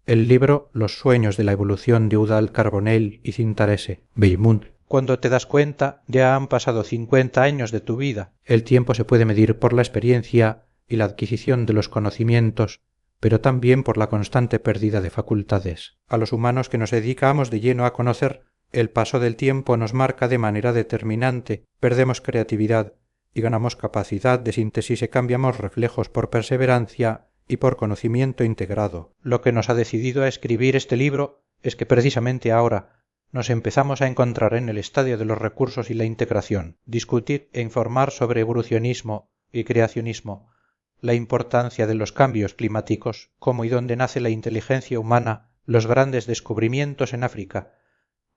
el libro Los sueños de la evolución de Udall Carbonell y Cintarese Bellmunt. Cuando te das cuenta, ya han pasado 50 años de tu vida. El tiempo se puede medir por la experiencia y la adquisición de los conocimientos, pero también por la constante pérdida de facultades. A los humanos que nos dedicamos de lleno a conocer, el paso del tiempo nos marca de manera determinante, perdemos creatividad y ganamos capacidad de síntesis y cambiamos reflejos por perseverancia y por conocimiento integrado. Lo que nos ha decidido a escribir este libro es que precisamente ahora nos empezamos a encontrar en el estadio de los recursos y la integración, discutir e informar sobre evolucionismo y creacionismo, la importancia de los cambios climáticos, cómo y dónde nace la inteligencia humana, los grandes descubrimientos en África,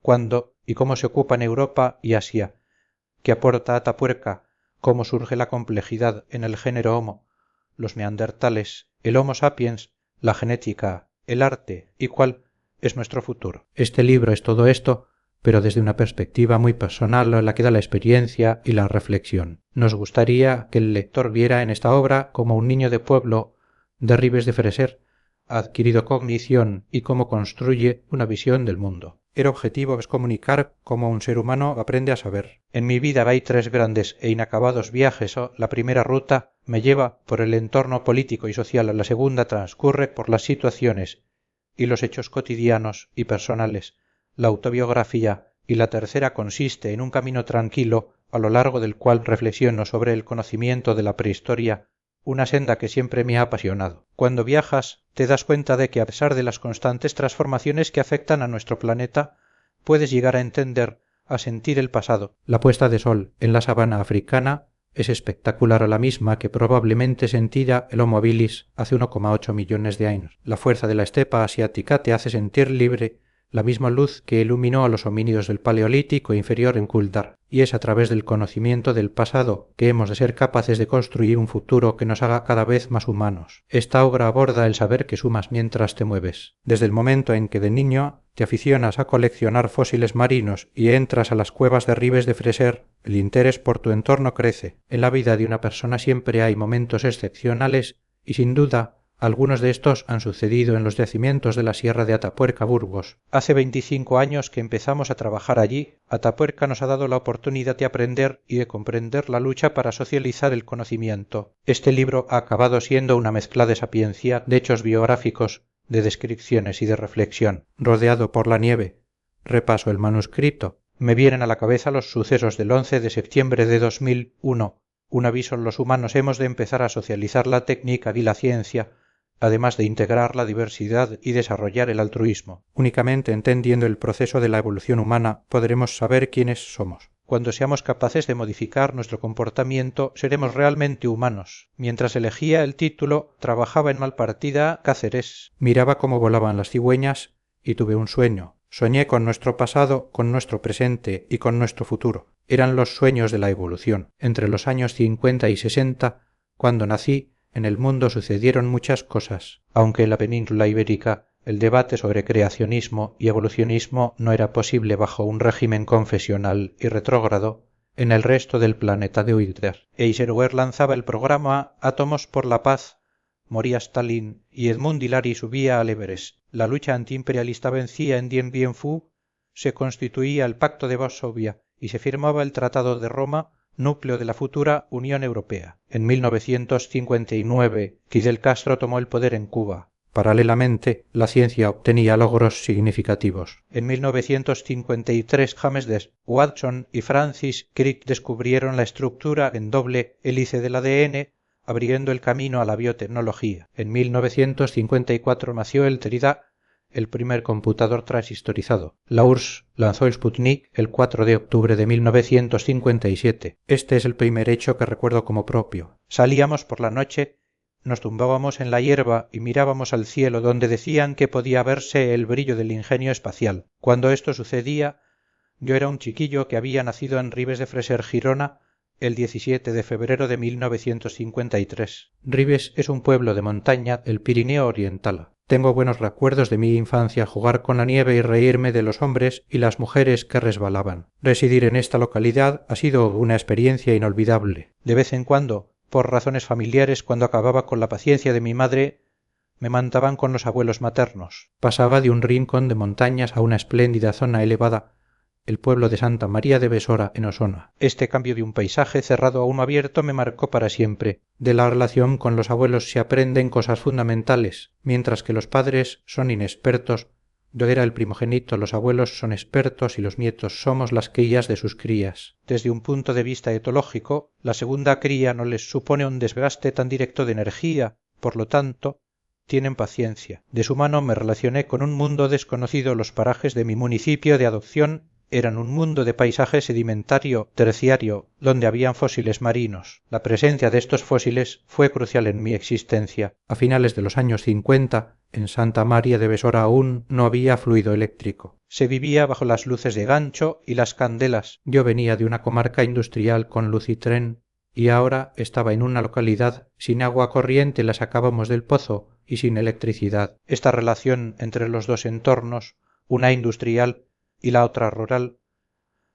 cuándo y cómo se ocupan Europa y Asia, qué aporta Atapuerca, cómo surge la complejidad en el género Homo, los neandertales, el Homo sapiens, la genética, el arte y cuál es nuestro futuro. Este libro es todo esto, pero desde una perspectiva muy personal a la que da la experiencia y la reflexión. Nos gustaría que el lector viera en esta obra como un niño de pueblo de Ribes de Freser ha adquirido cognición y cómo construye una visión del mundo. El objetivo es comunicar cómo un ser humano aprende a saber. En mi vida hay 3 grandes e inacabados viajes. La primera ruta me lleva por el entorno político y social, la segunda transcurre por las situaciones y los hechos cotidianos y personales, la autobiografía, y la tercera consiste en un camino tranquilo a lo largo del cual reflexiono sobre el conocimiento de la prehistoria, una senda que siempre me ha apasionado. Cuando viajas te das cuenta de que a pesar de las constantes transformaciones que afectan a nuestro planeta, puedes llegar a entender, a sentir el pasado. La puesta de sol en la sabana africana es espectacular a la misma que probablemente sentía el Homo habilis hace 1,8 millones de años. La fuerza de la estepa asiática te hace sentir libre la misma luz que iluminó a los homínidos del Paleolítico inferior en Kuldar, y es a través del conocimiento del pasado que hemos de ser capaces de construir un futuro que nos haga cada vez más humanos. Esta obra aborda el saber que sumas mientras te mueves. Desde el momento en que de niño te aficionas a coleccionar fósiles marinos y entras a las cuevas de Ribes de Freser, el interés por tu entorno crece. En la vida de una persona siempre hay momentos excepcionales y sin duda algunos de estos han sucedido en los yacimientos de la sierra de Atapuerca, Burgos. Hace 25 años que empezamos a trabajar allí. Atapuerca nos ha dado la oportunidad de aprender y de comprender la lucha para socializar el conocimiento. Este libro ha acabado siendo una mezcla de sapiencia, de hechos biográficos, de descripciones y de reflexión. Rodeado por la nieve, repaso el manuscrito. Me vienen a la cabeza los sucesos del 11 de septiembre de 2001. Un aviso: los humanos hemos de empezar a socializar la técnica y la ciencia, además de integrar la diversidad y desarrollar el altruismo. Únicamente entendiendo el proceso de la evolución humana podremos saber quiénes somos. Cuando seamos capaces de modificar nuestro comportamiento, seremos realmente humanos. Mientras elegía el título, trabajaba en Malpartida, Cáceres. Miraba cómo volaban las cigüeñas y tuve un sueño. Soñé con nuestro pasado, con nuestro presente y con nuestro futuro. Eran los sueños de la evolución. Entre los años 50 y 60, cuando nací, en el mundo sucedieron muchas cosas, aunque en la península ibérica el debate sobre creacionismo y evolucionismo no era posible bajo un régimen confesional y retrógrado. En el resto del planeta de Uiter, Eisenhower lanzaba el programa Átomos por la Paz, moría Stalin y Edmund Hillary subía al Everest. La lucha antiimperialista vencía en Dien Bien Phu, se constituía el Pacto de Varsovia y se firmaba el Tratado de Roma, núcleo de la futura Unión Europea. En 1959, Fidel Castro tomó el poder en Cuba. Paralelamente, la ciencia obtenía logros significativos. En 1953, James Webb, Watson y Francis Crick descubrieron la estructura en doble hélice del ADN, abriendo el camino a la biotecnología. En 1954 nació el TRIDA, el primer computador transistorizado. La URSS lanzó el Sputnik el 4 de octubre de 1957. Este es el primer hecho que recuerdo como propio. Salíamos por la noche, nos tumbábamos en la hierba y mirábamos al cielo, donde decían que podía verse el brillo del ingenio espacial. Cuando esto sucedía, yo era un chiquillo que había nacido en Ribes de Freser, Girona, el 17 de febrero de 1953. Ribes es un pueblo de montaña del Pirineo Oriental. Tengo buenos recuerdos de mi infancia, jugar con la nieve y reírme de los hombres y las mujeres que resbalaban. Residir en esta localidad ha sido una experiencia inolvidable. De vez en cuando, por razones familiares, cuando acababa con la paciencia de mi madre, me mandaban con los abuelos maternos. Pasaba de un rincón de montañas a una espléndida zona elevada, el pueblo de Santa María de Besora, en Osona. Este cambio de un paisaje cerrado a uno abierto me marcó para siempre. De la relación con los abuelos se aprenden cosas fundamentales, mientras que los padres son inexpertos. Yo era el primogénito, los abuelos son expertos y los nietos somos las crías de sus crías. Desde un punto de vista etológico, la segunda cría no les supone un desgaste tan directo de energía, por lo tanto, tienen paciencia. De su mano me relacioné con un mundo desconocido. Los parajes de mi municipio de adopción eran un mundo de paisaje sedimentario terciario, donde habían fósiles marinos. La presencia de estos fósiles fue crucial en mi existencia. A finales de los años 50, en Santa María de Besora aún no había fluido eléctrico. Se vivía bajo las luces de gancho y las candelas. Yo venía de una comarca industrial con luz y tren, y ahora estaba en una localidad sin agua corriente, la sacábamos del pozo, y sin electricidad. Esta relación entre los dos entornos, una industrial y la otra rural,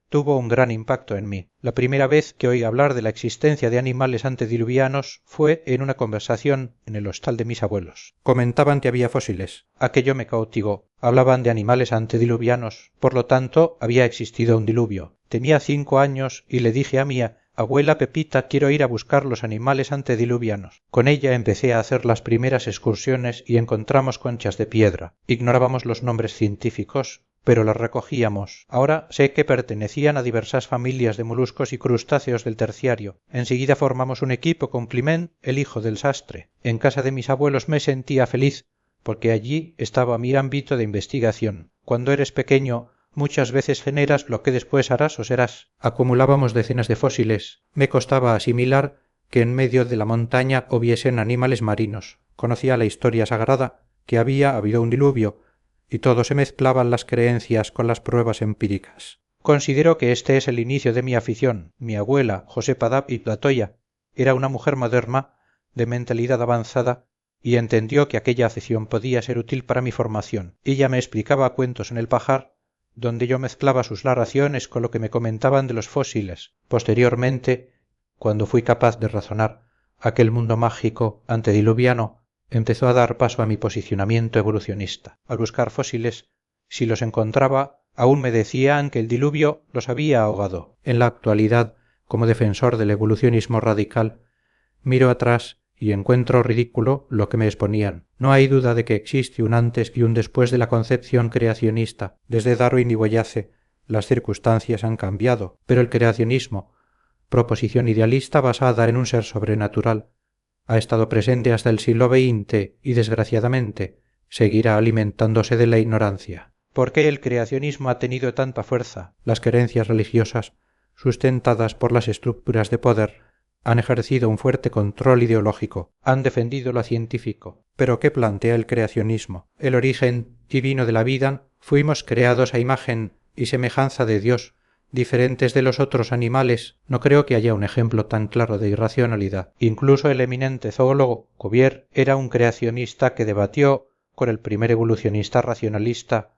tuvo un gran impacto en mí. La primera vez que oí hablar de la existencia de animales antediluvianos fue en una conversación en el hostal de mis abuelos. Comentaban que había fósiles. Aquello me cautivó. Hablaban de animales antediluvianos. Por lo tanto, había existido un diluvio. Tenía 5 años y le dije a mi abuela Pepita, quiero ir a buscar los animales antediluvianos. Con ella empecé a hacer las primeras excursiones y encontramos conchas de piedra. Ignorábamos los nombres científicos, pero las recogíamos. Ahora sé que pertenecían a diversas familias de moluscos y crustáceos del terciario. Enseguida formamos un equipo con Climent, el hijo del sastre. En casa de mis abuelos me sentía feliz, porque allí estaba mi ámbito de investigación. Cuando eres pequeño, muchas veces generas lo que después harás o serás. Acumulábamos decenas de fósiles. Me costaba asimilar que en medio de la montaña hubiesen animales marinos. Conocía la historia sagrada, que había habido un diluvio, y todo se mezclaban las creencias con las pruebas empíricas. Considero que este es el inicio de mi afición. Mi abuela, Josepa Dab y Platoya, era una mujer moderna, de mentalidad avanzada, y entendió que aquella afición podía ser útil para mi formación. Ella me explicaba cuentos en el pajar, donde yo mezclaba sus narraciones con lo que me comentaban de los fósiles. Posteriormente, cuando fui capaz de razonar, aquel mundo mágico antediluviano empezó a dar paso a mi posicionamiento evolucionista. Al buscar fósiles, si los encontraba, aún me decían que el diluvio los había ahogado. En la actualidad, como defensor del evolucionismo radical, miro atrás y encuentro ridículo lo que me exponían. No hay duda de que existe un antes y un después de la concepción creacionista. Desde Darwin y Boyace, las circunstancias han cambiado, pero el creacionismo, proposición idealista basada en un ser sobrenatural, ha estado presente hasta el siglo XX y, desgraciadamente, seguirá alimentándose de la ignorancia. ¿Por qué el creacionismo ha tenido tanta fuerza? Las creencias religiosas, sustentadas por las estructuras de poder, han ejercido un fuerte control ideológico, han defendido lo científico. ¿Pero qué plantea el creacionismo? El origen divino de la vida. Fuimos creados a imagen y semejanza de Dios, diferentes de los otros animales. No creo que haya un ejemplo tan claro de irracionalidad. Incluso el eminente zoólogo Cuvier era un creacionista que debatió con el primer evolucionista racionalista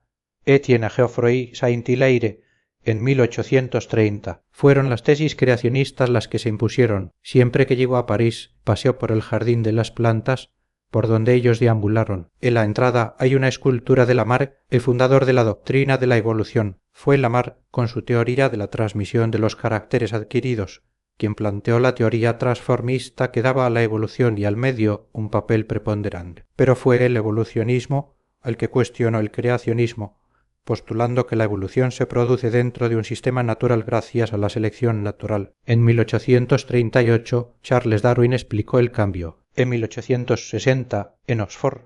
Etienne Geoffroy Saint-Hilaire en 1830. Fueron las tesis creacionistas las que se impusieron. Siempre que llego a París, paseo por el jardín de las plantas, por donde ellos deambularon. En la entrada hay una escultura de Lamarck, el fundador de la doctrina de la evolución. Fue Lamarck, con su teoría de la transmisión de los caracteres adquiridos, quien planteó la teoría transformista que daba a la evolución y al medio un papel preponderante. Pero fue el evolucionismo el que cuestionó el creacionismo, postulando que la evolución se produce dentro de un sistema natural gracias a la selección natural. En 1838, Charles Darwin explicó el cambio. En 1860, en Oxford,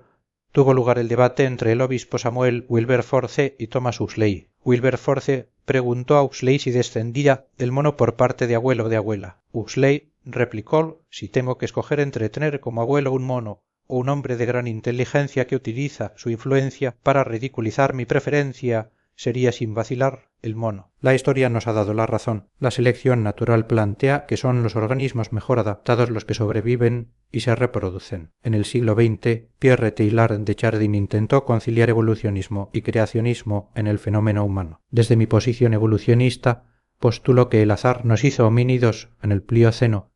tuvo lugar el debate entre el obispo Samuel Wilberforce y Thomas Huxley. Wilberforce preguntó a Huxley si descendía del mono por parte de abuelo o de abuela. Huxley replicó: si tengo que escoger entre tener como abuelo un mono o un hombre de gran inteligencia que utiliza su influencia para ridiculizar mi preferencia, sería sin vacilar el mono. La historia nos ha dado la razón. La selección natural plantea que son los organismos mejor adaptados los que sobreviven y se reproducen. En el siglo XX, Pierre Teilhard de Chardin intentó conciliar evolucionismo y creacionismo en el fenómeno humano. Desde mi posición evolucionista, postulo que el azar nos hizo homínidos en el Plioceno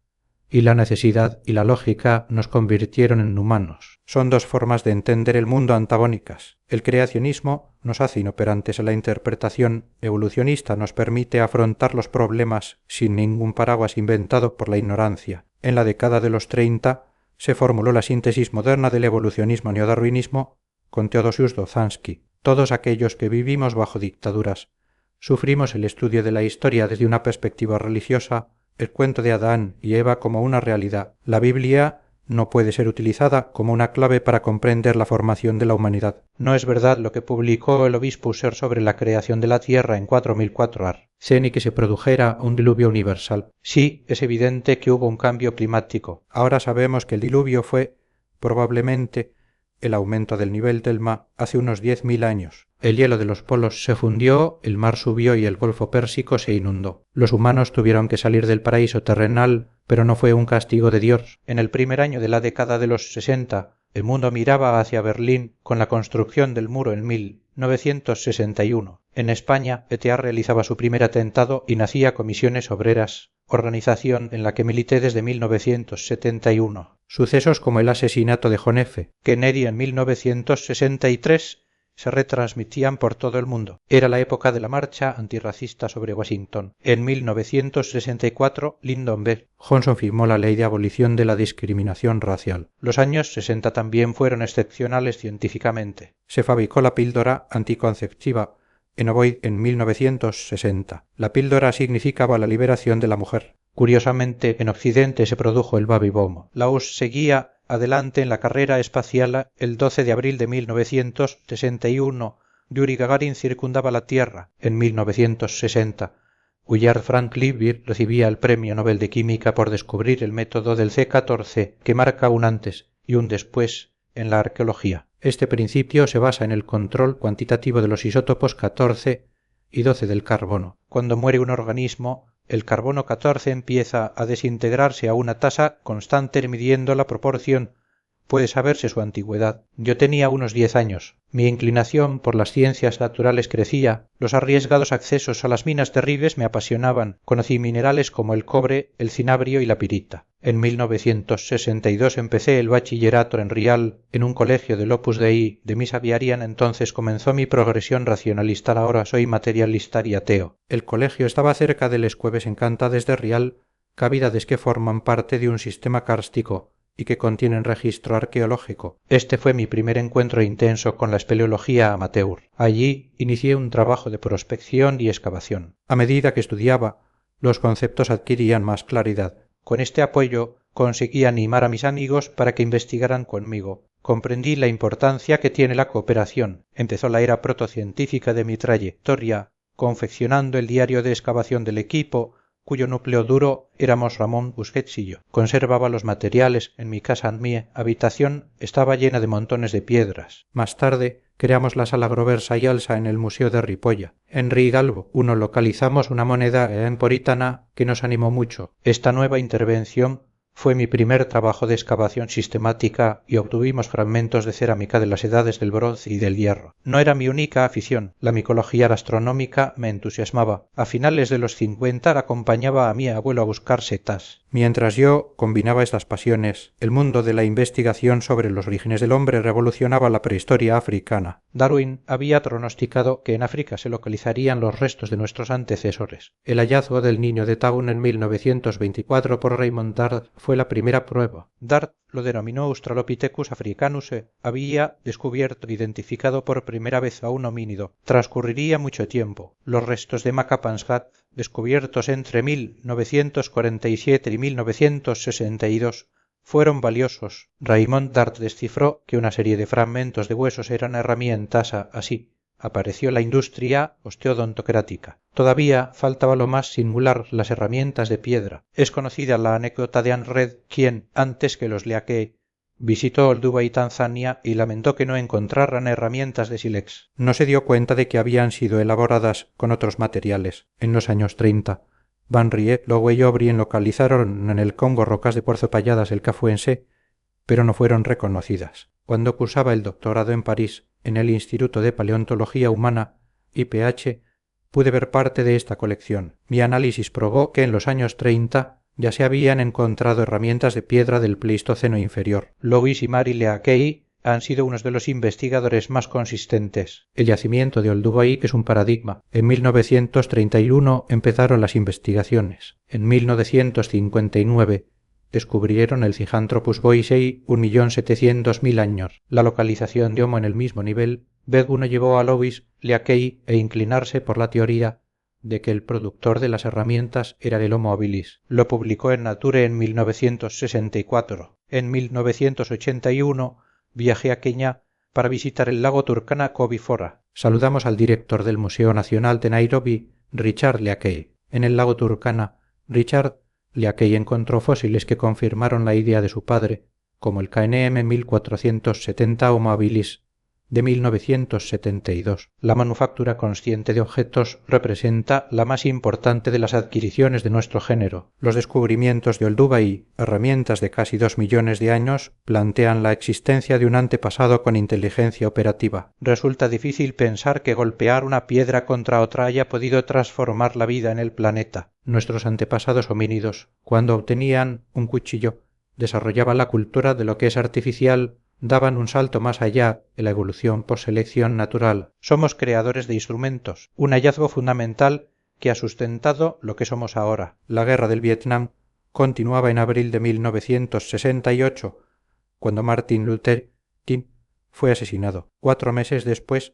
y la necesidad y la lógica nos convirtieron en humanos. Son dos formas de entender el mundo antagónicas. El creacionismo nos hace inoperantes a la interpretación evolucionista, nos permite afrontar los problemas sin ningún paraguas inventado por la ignorancia. En la década de los 30 se formuló la síntesis moderna del evolucionismo neodarwinismo con Teodosius Dozansky. Todos aquellos que vivimos bajo dictaduras sufrimos el estudio de la historia desde una perspectiva religiosa, el cuento de Adán y Eva como una realidad. La Biblia no puede ser utilizada como una clave para comprender la formación de la humanidad. No es verdad lo que publicó el obispo Husserl sobre la creación de la Tierra en 4004 ar. Ni que se produjera un diluvio universal. Sí, es evidente que hubo un cambio climático. Ahora sabemos que el diluvio fue, probablemente, el aumento del nivel del mar hace unos 10.000 años. El hielo de los polos se fundió, el mar subió y el Golfo Pérsico se inundó. Los humanos tuvieron que salir del paraíso terrenal, pero no fue un castigo de Dios. En el primer año de la década de los 60, el mundo miraba hacia Berlín con la construcción del muro en 1961. En España, ETA realizaba su primer atentado y nacía Comisiones Obreras, organización en la que milité desde 1971. Sucesos como el asesinato de John F. Kennedy en 1963 se retransmitían por todo el mundo. Era la época de la marcha antirracista sobre Washington. En 1964, Lyndon B. Johnson firmó la ley de abolición de la discriminación racial. Los años 60 también fueron excepcionales científicamente. Se fabricó la píldora anticonceptiva en Ovoid en 1960. La píldora significaba la liberación de la mujer. Curiosamente, en Occidente se produjo el Baby Boom. La URSS seguía adelante en la carrera espacial. El 12 de abril de 1961, Yuri Gagarin circundaba la Tierra. En 1960, Willard Frank Libby recibía el Premio Nobel de Química por descubrir el método del C14, que marca un antes y un después en la arqueología. Este principio se basa en el control cuantitativo de los isótopos 14 y 12 del carbono. Cuando muere un organismo, el carbono 14 empieza a desintegrarse a una tasa constante midiendo la proporción. Puede saberse su antigüedad. Yo tenía unos 10 años. Mi inclinación por las ciencias naturales crecía. Los arriesgados accesos a las minas de Ribes me apasionaban. Conocí minerales como el cobre, el cinabrio y la pirita. En 1962 empecé el bachillerato en Rial, en un colegio del Opus Dei de Misa Viarian. Entonces comenzó mi progresión racionalista. Ahora soy materialista y ateo. El colegio estaba cerca del Escueves Encantades de Rial, cavidades que forman parte de un sistema kárstico y que contienen registro arqueológico. Este fue mi primer encuentro intenso con la espeleología amateur. Allí inicié un trabajo de prospección y excavación. A medida que estudiaba, los conceptos adquirían más claridad. Con este apoyo conseguí animar a mis amigos para que investigaran conmigo. Comprendí la importancia que tiene la cooperación. Empezó la era protocientífica de mi trayectoria, confeccionando el diario de excavación del equipo, cuyo núcleo duro éramos Ramón Busquets y yo. Conservaba los materiales en mi casa. Mi habitación estaba llena de montones de piedras. Más tarde creamos la sala Grover Sayalsa en el Museo de Ripolla. En Rigalbo localizamos una moneda emporitana que nos animó mucho. Esta nueva intervención fue mi primer trabajo de excavación sistemática y obtuvimos fragmentos de cerámica de las edades del bronce y del hierro. No era mi única afición. La micología astronómica me entusiasmaba. A finales de los 50 acompañaba a mi abuelo a buscar setas. Mientras yo combinaba estas pasiones, el mundo de la investigación sobre los orígenes del hombre revolucionaba la prehistoria africana. Darwin había pronosticado que en África se localizarían los restos de nuestros antecesores. El hallazgo del niño de Taun en 1924 por Raymond Dart fue la primera prueba. Dart lo denominó Australopithecus africanus. Había descubierto e identificado por primera vez a un homínido. Transcurriría mucho tiempo. Los restos de Makapansgat, descubiertos entre 1947 y 1962, fueron valiosos. Raymond Dart descifró que una serie de fragmentos de huesos eran herramientas. Así apareció la industria osteodontocrática. Todavía faltaba lo más singular, las herramientas de piedra. Es conocida la anécdota de Anred, quien, antes que los Leakey, visitó Olduvai y Tanzania y lamentó que no encontraran herramientas de sílex. No se dio cuenta de que habían sido elaboradas con otros materiales. En los años 30, Van Rie, Lowe y O'Brien localizaron en el Congo rocas de puerzopayadas del Cafuense, pero no fueron reconocidas. Cuando cursaba el doctorado en París, en el Instituto de Paleontología Humana, IPH, pude ver parte de esta colección. Mi análisis probó que en los años 30 ya se habían encontrado herramientas de piedra del Pleistoceno inferior. Lewis y Mary Leakey han sido unos de los investigadores más consistentes. El yacimiento de Olduvai es un paradigma. En 1931 empezaron las investigaciones. En 1959 descubrieron el Cijanthropus boisei 1.700.000 años. La localización de Homo en el mismo nivel, Begu no llevó a Lewis, Leakey e inclinarse por la teoría de que el productor de las herramientas era el Homo habilis. Lo publicó en Nature en 1964. En 1981 viajé a Kenia para visitar el lago Turkana Kobifora. Saludamos al director del Museo Nacional de Nairobi, Richard Leakey. En el lago Turkana, Richard Leakey encontró fósiles que confirmaron la idea de su padre, como el KNM 1470 Homo habilis de 1972. La manufactura consciente de objetos representa la más importante de las adquisiciones de nuestro género. Los descubrimientos de Olduvai, herramientas de casi 2 millones de años, plantean la existencia de un antepasado con inteligencia operativa. Resulta difícil pensar que golpear una piedra contra otra haya podido transformar la vida en el planeta. Nuestros antepasados homínidos, cuando obtenían un cuchillo, desarrollaban la cultura de lo que es artificial, daban un salto más allá de la evolución por selección natural. Somos creadores de instrumentos, un hallazgo fundamental que ha sustentado lo que somos ahora. La guerra del Vietnam continuaba en abril de 1968, cuando Martin Luther King fue asesinado. 4 meses después,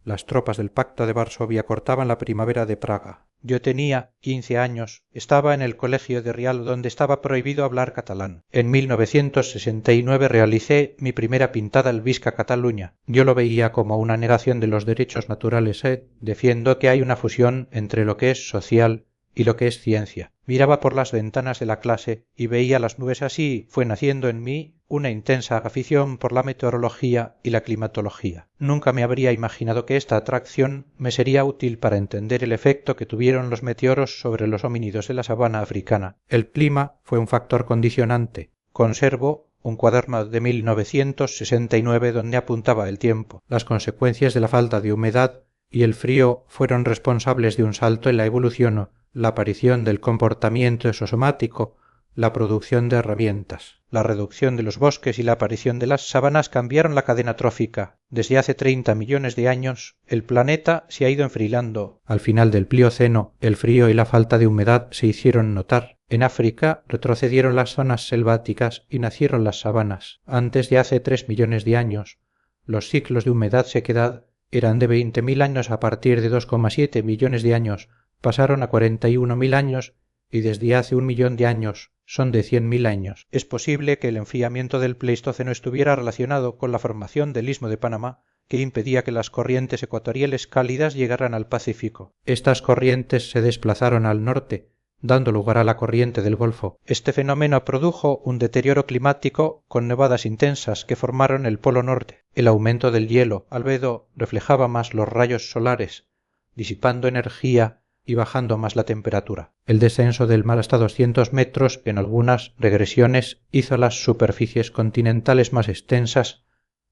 las tropas del Pacto de Varsovia cortaban la primavera de Praga. Yo tenía 15 años, estaba en el colegio de Rialp, donde estaba prohibido hablar catalán. En 1969 realicé mi primera pintada al Visca Catalunya. Yo lo veía como una negación de los derechos naturales. Defiendo que hay una fusión entre lo que es social y lo que es ciencia. Miraba por las ventanas de la clase y veía las nubes así. Fue naciendo en mí una intensa afición por la meteorología y la climatología. Nunca me habría imaginado que esta atracción me sería útil para entender el efecto que tuvieron los meteoros sobre los homínidos de la sabana africana. El clima fue un factor condicionante. Conservo un cuaderno de 1969 donde apuntaba el tiempo. Las consecuencias de la falta de humedad y el frío fueron responsables de un salto en la evolución, la aparición del comportamiento exosomático, la producción de herramientas. La reducción de los bosques y la aparición de las sabanas cambiaron la cadena trófica. Desde hace 30 millones de años, el planeta se ha ido enfriando. Al final del Plioceno, el frío y la falta de humedad se hicieron notar. En África retrocedieron las zonas selváticas y nacieron las sabanas. Antes de hace 3 millones de años, los ciclos de humedad-sequedad eran de 20.000 años. A partir de 2,7 millones de años pasaron a 41.000 años y desde hace 1 millón de años son de 100.000 años. Es posible que el enfriamiento del Pleistoceno estuviera relacionado con la formación del Istmo de Panamá, que impedía que las corrientes ecuatoriales cálidas llegaran al Pacífico. Estas corrientes se desplazaron al norte, dando lugar a la corriente del Golfo. Este fenómeno produjo un deterioro climático con nevadas intensas que formaron el Polo Norte. El aumento del hielo albedo reflejaba más los rayos solares, disipando energía y bajando más la temperatura. El descenso del mar hasta 200 metros en algunas regresiones hizo las superficies continentales más extensas,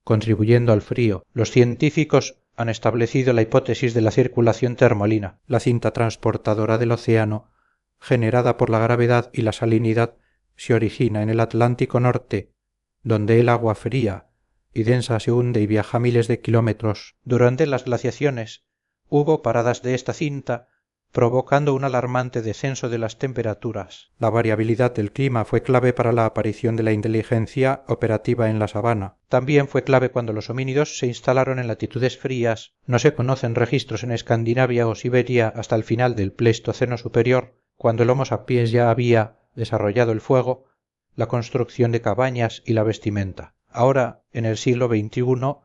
contribuyendo al frío. Los científicos han establecido la hipótesis de la circulación termalina. La cinta transportadora del océano, generada por la gravedad y la salinidad, se origina en el Atlántico Norte, donde el agua fría y densa se hunde y viaja miles de kilómetros. Durante las glaciaciones hubo paradas de esta cinta, provocando un alarmante descenso de las temperaturas. La variabilidad del clima fue clave para la aparición de la inteligencia operativa en la sabana. También fue clave cuando los homínidos se instalaron en latitudes frías. No se conocen registros en Escandinavia o Siberia hasta el final del Pleistoceno superior, cuando el Homo sapiens ya había desarrollado el fuego, la construcción de cabañas y la vestimenta. Ahora, en el siglo XXI,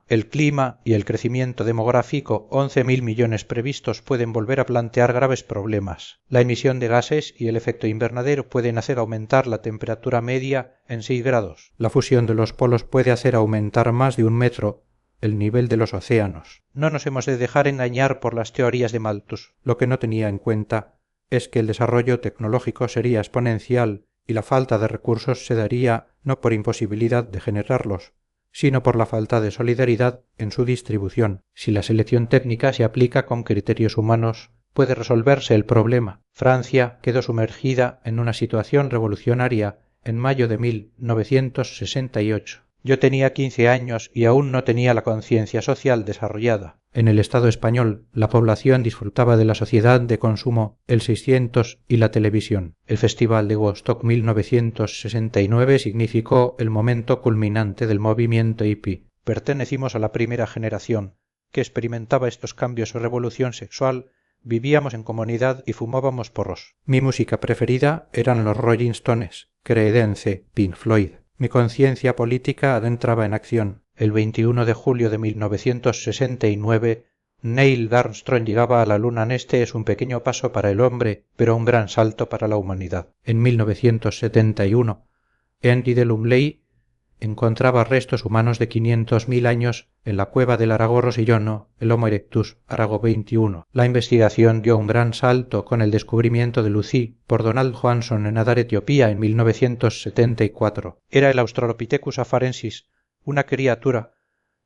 el clima y el crecimiento demográfico, 11.000 millones previstos, pueden volver a plantear graves problemas. La emisión de gases y el efecto invernadero pueden hacer aumentar la temperatura media en 6 grados. La fusión de los polos puede hacer aumentar más de 1 metro el nivel de los océanos. No nos hemos de dejar engañar por las teorías de Malthus. Lo que no tenía en cuenta es que el desarrollo tecnológico sería exponencial y la falta de recursos se daría no por imposibilidad de generarlos, sino por la falta de solidaridad en su distribución. Si la selección técnica se aplica con criterios humanos, puede resolverse el problema. Francia quedó sumergida en una situación revolucionaria en mayo de 1968. Yo tenía 15 años y aún no tenía la conciencia social desarrollada. En el Estado español, la población disfrutaba de la sociedad de consumo, el 600 y la televisión. El Festival de Woodstock 1969 significó el momento culminante del movimiento hippie. Pertenecimos a la primera generación que experimentaba estos cambios y revolución sexual. Vivíamos en comunidad y fumábamos porros. Mi música preferida eran los Rolling Stones, Creedence, Pink Floyd. Mi conciencia política adentraba en acción. El 21 de julio de 1969, Neil Armstrong llegaba a la luna. Este es un pequeño paso para el hombre, pero un gran salto para la humanidad. En 1971, Henri de Lumley encontraba restos humanos de 500.000 años en la cueva del Arago Rossillono, el Homo erectus, Arago 21. La investigación dio un gran salto con el descubrimiento de Lucy por Donald Johanson en Adar, Etiopía, en 1974. Era el Australopithecus afarensis, una criatura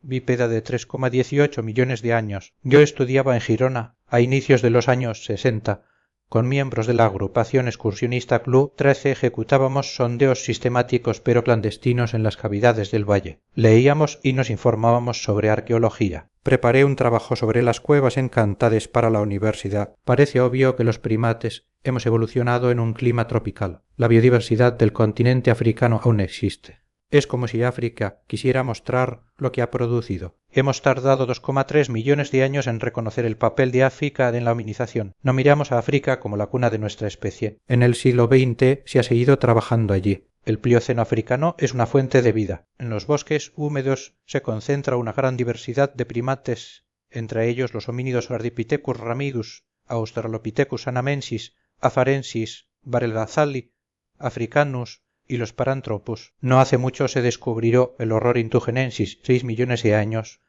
bípeda de 3,18 millones de años. Yo estudiaba en Girona a inicios de los años 60. Con miembros de la agrupación excursionista Club 13 ejecutábamos sondeos sistemáticos pero clandestinos en las cavidades del valle. Leíamos y nos informábamos sobre arqueología. Preparé un trabajo sobre las cuevas encantadas para la universidad. Parece obvio que los primates hemos evolucionado en un clima tropical. La biodiversidad del continente africano aún existe. Es como si África quisiera mostrar lo que ha producido. Hemos tardado 2,3 millones de años en reconocer el papel de África en la hominización. No miramos a África como la cuna de nuestra especie. En el siglo XX se ha seguido trabajando allí. El Plioceno africano es una fuente de vida. En los bosques húmedos se concentra una gran diversidad de primates, entre ellos los homínidos Ardipithecus ramidus, Australopithecus anamensis, Afarensis, Varelazali, Africanus y los Paranthropus. No hace mucho se descubrió el Horror intugenensis, 6 millones de años,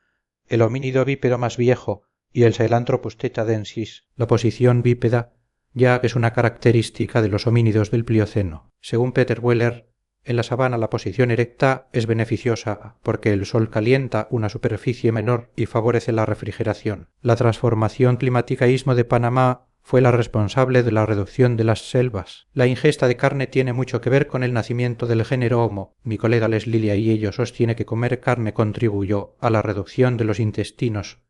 el homínido bípedo más viejo, y el Sahelanthropus thetadensis. La posición bípeda ya es una característica de los homínidos del Plioceno. Según Peter Weller, en la sabana la posición erecta es beneficiosa porque el sol calienta una superficie menor y favorece la refrigeración. La transformación climática-istmo de Panamá fue la responsable de la reducción de las selvas. La ingesta de carne tiene mucho que ver con el nacimiento del género Homo. Mi colega Les Lilia y ello sostiene que comer carne contribuyó a la reducción de los intestinos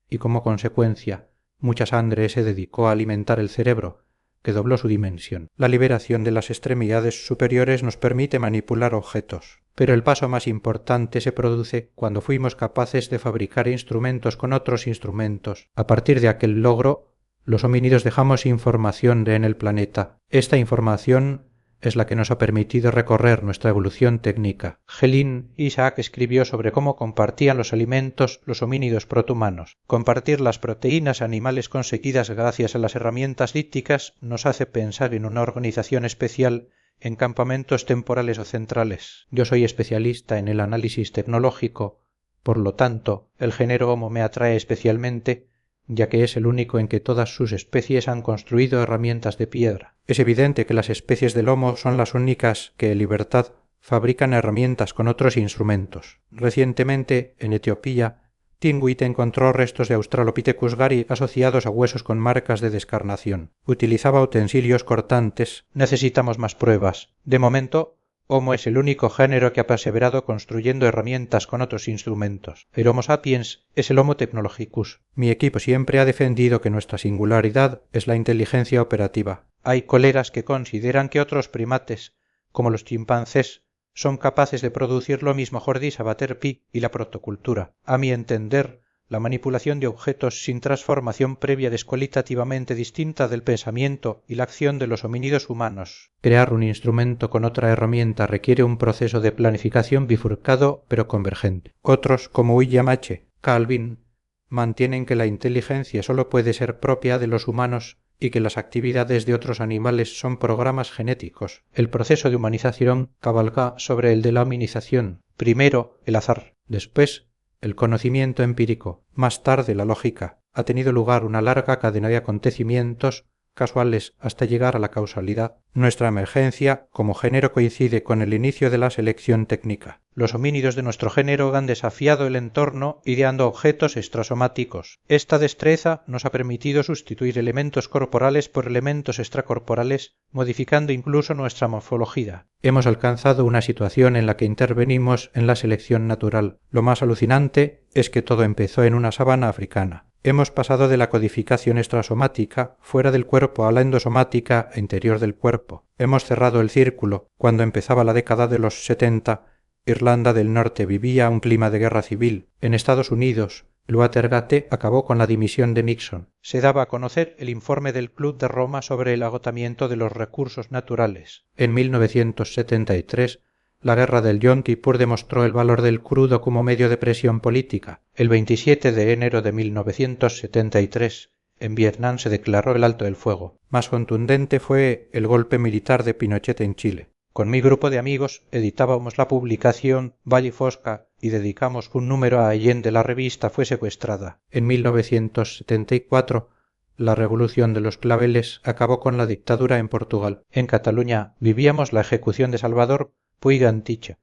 y como consecuencia mucha sangre se dedicó a alimentar el cerebro, que dobló su dimensión. La liberación de las extremidades superiores nos permite manipular objetos. Pero el paso más importante se produce cuando fuimos capaces de fabricar instrumentos con otros instrumentos. A partir de aquel logro, los homínidos dejamos información en el planeta. Esta información es la que nos ha permitido recorrer nuestra evolución técnica. Helene Isaac escribió sobre cómo compartían los alimentos los homínidos protohumanos. Compartir las proteínas animales conseguidas gracias a las herramientas lípticas nos hace pensar en una organización especial en campamentos temporales o centrales. Yo soy especialista en el análisis tecnológico, por lo tanto, el género Homo me atrae especialmente, ya que es el único en que todas sus especies han construido herramientas de piedra. Es evidente que las especies del Homo son las únicas que en libertad fabrican herramientas con otros instrumentos. Recientemente, en Etiopía, Tingwit encontró restos de Australopithecus gari asociados a huesos con marcas de descarnación. Utilizaba utensilios cortantes. Necesitamos más pruebas. De momento, Homo es el único género que ha perseverado construyendo herramientas con otros instrumentos. El Homo sapiens es el Homo technologicus. Mi equipo siempre ha defendido que nuestra singularidad es la inteligencia operativa. Hay colegas que consideran que otros primates, como los chimpancés, son capaces de producir lo mismo Jordis Abater Pi y la protocultura. A mi entender, la manipulación de objetos sin transformación previa es cualitativamente distinta del pensamiento y la acción de los homínidos humanos. Crear un instrumento con otra herramienta requiere un proceso de planificación bifurcado pero convergente. Otros, como William H. Calvin, mantienen que la inteligencia solo puede ser propia de los humanos y que las actividades de otros animales son programas genéticos. El proceso de humanización cabalga sobre el de la hominización. Primero, el azar. Después, el conocimiento empírico, más tarde la lógica. Ha tenido lugar una larga cadena de acontecimientos casuales hasta llegar a la causalidad. Nuestra emergencia como género coincide con el inicio de la selección técnica. Los homínidos de nuestro género han desafiado el entorno ideando objetos extrasomáticos. Esta destreza nos ha permitido sustituir elementos corporales por elementos extracorporales, modificando incluso nuestra morfología. Hemos alcanzado una situación en la que intervenimos en la selección natural. Lo más alucinante es que todo empezó en una sabana africana. Hemos pasado de la codificación extrasomática, fuera del cuerpo, a la endosomática, interior del cuerpo. Hemos cerrado el círculo. Cuando empezaba la década de los 70, Irlanda del Norte vivía un clima de guerra civil. En Estados Unidos, el Watergate acabó con la dimisión de Nixon. Se daba a conocer el informe del Club de Roma sobre el agotamiento de los recursos naturales. En 1973, la guerra del Yom Kippur demostró el valor del crudo como medio de presión política. El 27 de enero de 1973, en Vietnam se declaró el alto el fuego. Más contundente fue el golpe militar de Pinochet en Chile. Con mi grupo de amigos editábamos la publicación Valle Fosca y dedicamos un número a Allende. La revista fue secuestrada. En 1974, la revolución de los claveles acabó con la dictadura en Portugal. En Cataluña vivíamos la ejecución de Salvador Puig Antich.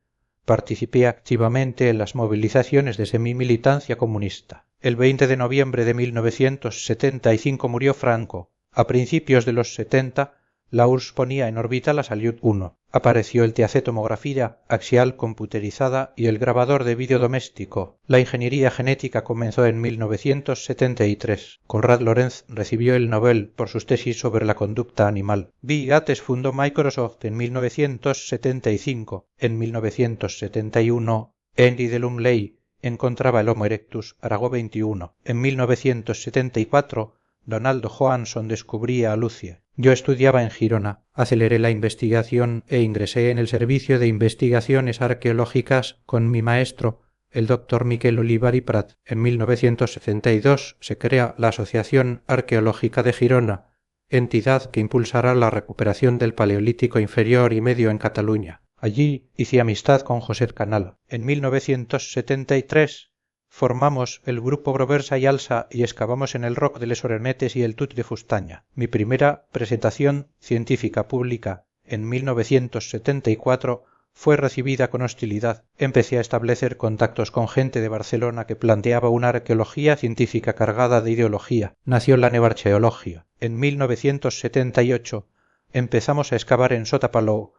Participé activamente en las movilizaciones desde mi militancia comunista. El 20 de noviembre de 1975 murió Franco. A principios de los 70, la URSS ponía en órbita la Salyut 1. Apareció el TAC-tomografía axial computerizada y el grabador de vídeo doméstico. La ingeniería genética comenzó en 1973. Konrad Lorenz recibió el Nobel por sus tesis sobre la conducta animal. Bill Gates fundó Microsoft en 1975. En 1971, Henry de Lumley encontraba el Homo erectus Arago 21. En 1974, Donaldo Johansson descubría a Lucia. Yo estudiaba en Girona, aceleré la investigación e ingresé en el Servicio de Investigaciones Arqueológicas con mi maestro, el doctor Miquel Olivar y Prat. En 1972 se crea la Asociación Arqueológica de Girona, entidad que impulsará la recuperación del Paleolítico inferior y medio en Cataluña. Allí hice amistad con José Canal. En 1973 formamos el grupo Proversa y Alsa y excavamos en el Roc de les Orenetes y el Tut de Fustaña. Mi primera presentación científica pública en 1974 fue recibida con hostilidad. Empecé a establecer contactos con gente de Barcelona que planteaba una arqueología científica cargada de ideología. Nació la neoarqueología. En 1978 empezamos a excavar en Sota Palou,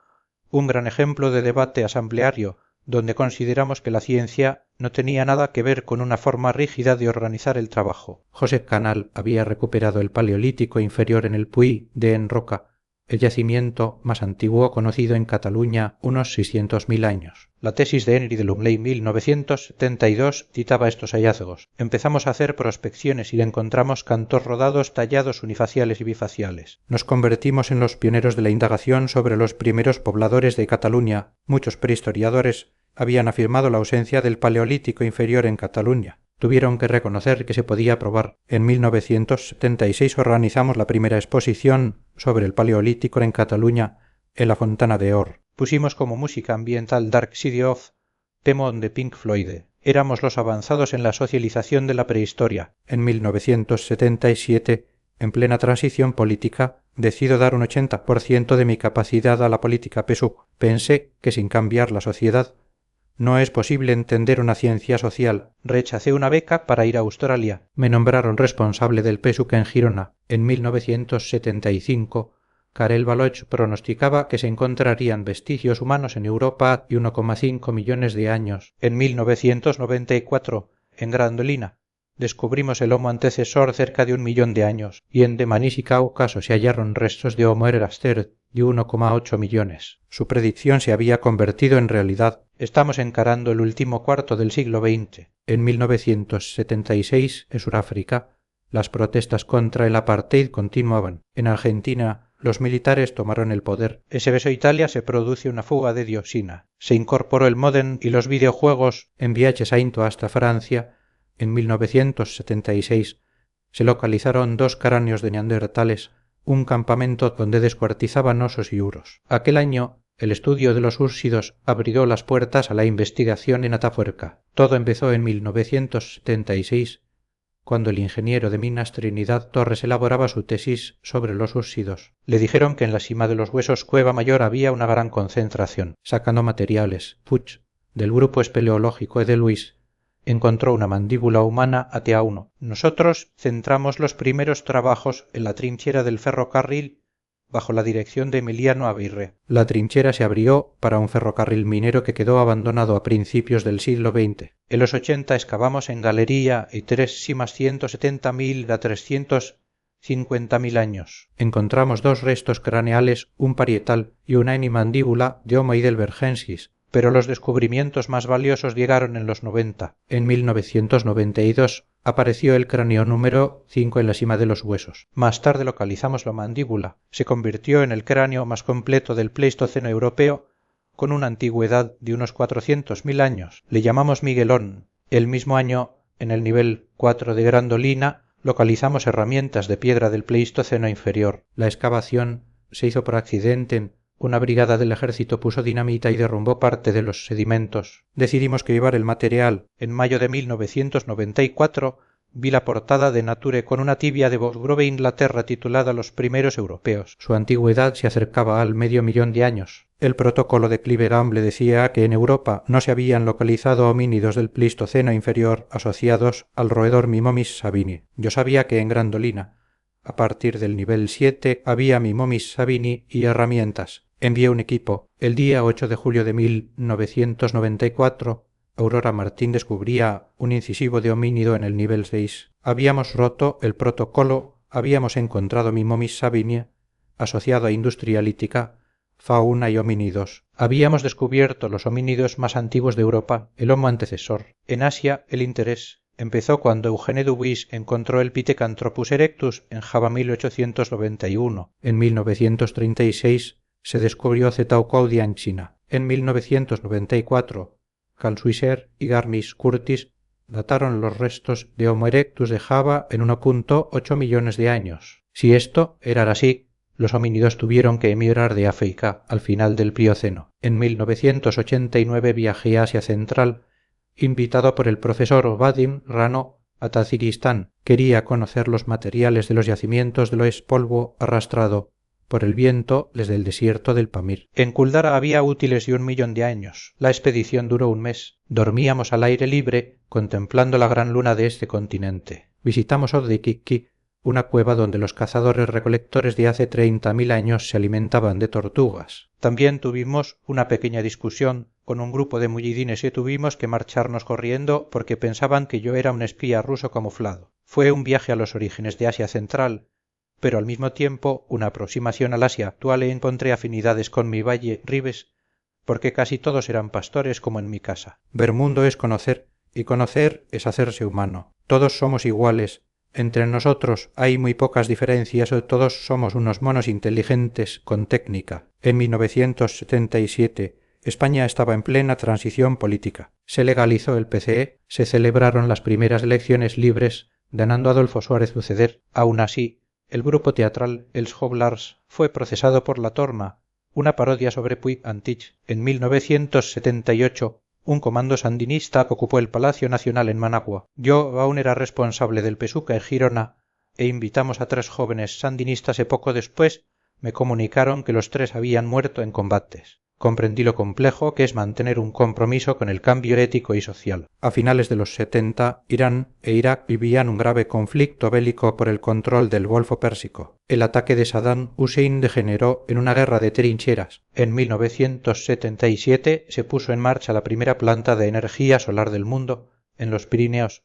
un gran ejemplo de debate asambleario, donde consideramos que la ciencia no tenía nada que ver con una forma rígida de organizar el trabajo. José Canal había recuperado el Paleolítico inferior en el Puy de Enroca, el yacimiento más antiguo conocido en Cataluña, unos 600.000 años. La tesis de Henry de Lumley 1972 citaba estos hallazgos. Empezamos a hacer prospecciones y encontramos cantos rodados tallados unifaciales y bifaciales. Nos convertimos en los pioneros de la indagación sobre los primeros pobladores de Cataluña. Muchos prehistoriadores habían afirmado la ausencia del Paleolítico inferior en Cataluña. Tuvieron que reconocer que se podía probar. En 1976 organizamos la primera exposición sobre el Paleolítico en Cataluña en la Fontana de Or. Pusimos como música ambiental Dark City of Temon de Pink Floyd. Éramos los avanzados en la socialización de la prehistoria. En 1977, en plena transición política, decido dar un 80% de mi capacidad a la política PSUV. Pensé que sin cambiar la sociedad no es posible entender una ciencia social. Rechacé una beca para ir a Australia. Me nombraron responsable del PSUC en Girona. En 1975, Karel Baloch pronosticaba que se encontrarían vestigios humanos en Europa y 1,5 millones de años. En 1994, en Grandolina, descubrimos el Homo antecesor cerca de 1 millón de años, y en Demanís y Cáucaso se hallaron restos de Homo ergaster de 1,8 millones. Su predicción se había convertido en realidad. Estamos encarando el último cuarto del siglo XX. En 1976, en Sudáfrica, las protestas contra el apartheid continuaban. En Argentina, los militares tomaron el poder. En Seveso, Italia, se produce una fuga de dioxina. Se incorporó el módem y los videojuegos en Viaje Sainto hasta Francia. En 1976 se localizaron 2 cráneos de neandertales, un campamento donde descuartizaban osos y uros. Aquel año, el estudio de los úrsidos abrió las puertas a la investigación en Atapuerca. Todo empezó en 1976, cuando el ingeniero de minas Trinidad Torres elaboraba su tesis sobre los úrsidos. Le dijeron que en la cima de los huesos Cueva Mayor había una gran concentración. Sacando materiales, Puig, del grupo espeleológico de Luis, encontró una mandíbula humana ATA1. Nosotros centramos los primeros trabajos en la trinchera del ferrocarril bajo la dirección de Emiliano Aguirre. La trinchera se abrió para un ferrocarril minero que quedó abandonado a principios del siglo XX. En los 80 excavamos en galería y 3+170.000 a 350.000 años. Encontramos 2 restos craneales, un parietal y una hemimandíbula de Homo heidelbergensis, pero los descubrimientos más valiosos llegaron en los 90. En 1992 apareció el cráneo número 5 en la cima de los huesos. Más tarde localizamos la mandíbula. Se convirtió en el cráneo más completo del Pleistoceno europeo, con una antigüedad de unos 400.000 años. Le llamamos Miguelón. El mismo año, en el nivel 4 de Grandolina, localizamos herramientas de piedra del Pleistoceno inferior. La excavación se hizo por accidente. Una brigada del ejército puso dinamita y derrumbó parte de los sedimentos. Decidimos que llevar el material. En mayo de 1994 vi la portada de Nature con una tibia de Bosgrove, Inglaterra, titulada Los primeros europeos. Su antigüedad se acercaba al 500.000 de años. El protocolo de Cleveland decía que en Europa no se habían localizado homínidos del Pleistoceno inferior asociados al roedor Mimomis sabini. Yo sabía que en Grandolina, a partir del nivel 7, había Mimomis sabini y herramientas. Envié un equipo. El día 8 de julio de 1994, Aurora Martín descubría un incisivo de homínido en el nivel 6. Habíamos roto el protocolo, habíamos encontrado Mimomis sabini asociado a industria lítica, fauna y homínidos. Habíamos descubierto los homínidos más antiguos de Europa, el Homo antecesor. En Asia, el interés empezó cuando Eugène Dubuis encontró el Pithecanthropus erectus en Java 1891. En 1936 se descubrió Zetauquaudia en China. En 1994, Carl Schweitzer y Garmis Curtis dataron los restos de Homo erectus de Java en 1,8 millones de años. Si esto era así, los homínidos tuvieron que emigrar de África al final del Plioceno. En 1989 viajé a Asia Central, invitado por el profesor Vadim Rano a Tadzhikistán. Quería conocer los materiales de los yacimientos de Loess polvo arrastrado por el viento desde el desierto del Pamir. En Kuldara había útiles de 1 millón de años. La expedición duró un mes. Dormíamos al aire libre, contemplando la gran luna de este continente. Visitamos Oddikiki, una cueva donde los cazadores recolectores de hace 30.000 años se alimentaban de tortugas. También tuvimos una pequeña discusión con un grupo de mujidines y tuvimos que marcharnos corriendo porque pensaban que yo era un espía ruso camuflado. Fue un viaje a los orígenes de Asia Central, pero al mismo tiempo una aproximación al Asia actual, e encontré afinidades con mi valle Ribes, porque casi todos eran pastores como en mi casa. Ver mundo es conocer, y conocer es hacerse humano. Todos somos iguales. Entre nosotros hay muy pocas diferencias, todos somos unos monos inteligentes con técnica. En 1977 España estaba en plena transición política. Se legalizó el PCE, se celebraron las primeras elecciones libres, ganando Adolfo Suárez Uceder. Aún así, el grupo teatral Els Joglars fue procesado por La Torna, una parodia sobre Puig-Antich. En 1978, un comando sandinista ocupó el Palacio Nacional en Managua. Yo aún era responsable del Pesuca en Girona e invitamos a 3 jóvenes sandinistas y poco después me comunicaron que los 3 habían muerto en combates. Comprendí lo complejo que es mantener un compromiso con el cambio ético y social. A finales de los 70, Irán e Irak vivían un grave conflicto bélico por el control del Golfo Pérsico. El ataque de Saddam Hussein degeneró en una guerra de trincheras. En 1977 se puso en marcha la primera planta de energía solar del mundo, en los Pirineos,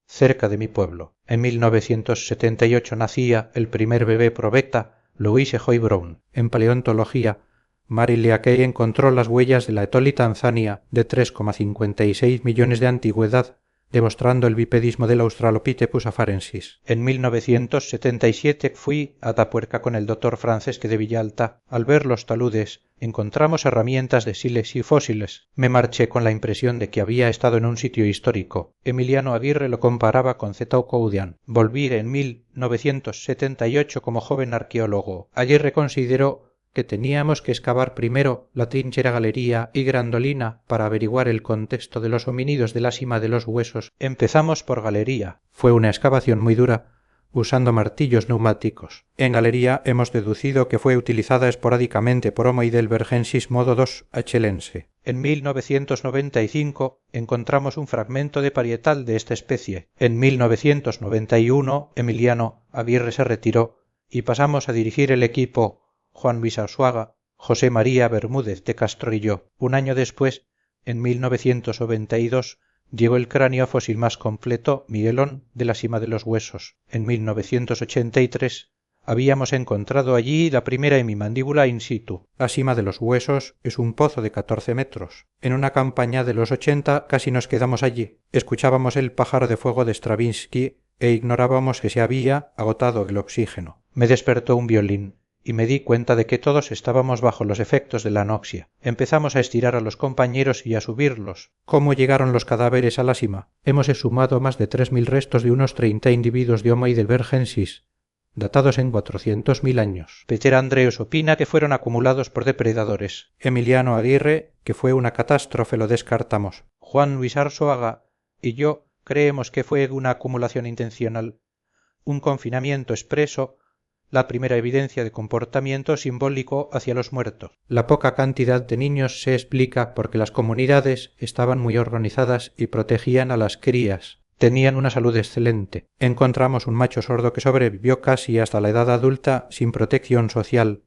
cerca de mi pueblo. En 1978 nacía el primer bebé probeta, Louise Joy Brown. En paleontología, Mary Leakey encontró las huellas de la Etoli Tanzania de 3,56 millones de antigüedad, demostrando el bipedismo del Australopithecus afarensis. En 1977 fui a Atapuerca con el doctor Francesque de Villalta. Al ver los taludes, encontramos herramientas de sílex y fósiles. Me marché con la impresión de que había estado en un sitio histórico. Emiliano Aguirre lo comparaba con Zetauquaudian. Volví en 1978 como joven arqueólogo. Aguirre consideró que teníamos que excavar primero la trinchera Galería y Grandolina para averiguar el contexto de los homínidos de la sima de los huesos. Empezamos por Galería. Fue una excavación muy dura, usando martillos neumáticos. En Galería hemos deducido que fue utilizada esporádicamente por Homo heidelbergensis modo II achelense. En 1995 encontramos un fragmento de parietal de esta especie. En 1991 Emiliano Aguirre se retiró y pasamos a dirigir el equipo Juan Luis Arzuaga, José María Bermúdez de Castro y yo. Un año después, en 1992, llegó el cráneo fósil más completo, Miguelón, de la sima de los huesos. En 1983 habíamos encontrado allí la primera hemimandíbula in situ. La sima de los huesos es un pozo de 14 metros. En una campaña de los 80 casi nos quedamos allí. Escuchábamos el pájaro de fuego de Stravinsky e ignorábamos que se había agotado el oxígeno. Me despertó un violín y me di cuenta de que todos estábamos bajo los efectos de la anoxia. Empezamos a estirar a los compañeros y a subirlos. ¿Cómo llegaron los cadáveres a la sima? Hemos exhumado más de 3.000 restos de unos 30 individuos de Homo heidelbergensis, datados en 400.000 años. Peter Andreus opina que fueron acumulados por depredadores. Emiliano Aguirre, que fue una catástrofe, lo descartamos. Juan Luis Arzuaga y yo creemos que fue una acumulación intencional, un confinamiento expreso, la primera evidencia de comportamiento simbólico hacia los muertos. La poca cantidad de niños se explica porque las comunidades estaban muy organizadas y protegían a las crías. Tenían una salud excelente. Encontramos un macho sordo que sobrevivió casi hasta la edad adulta sin protección social.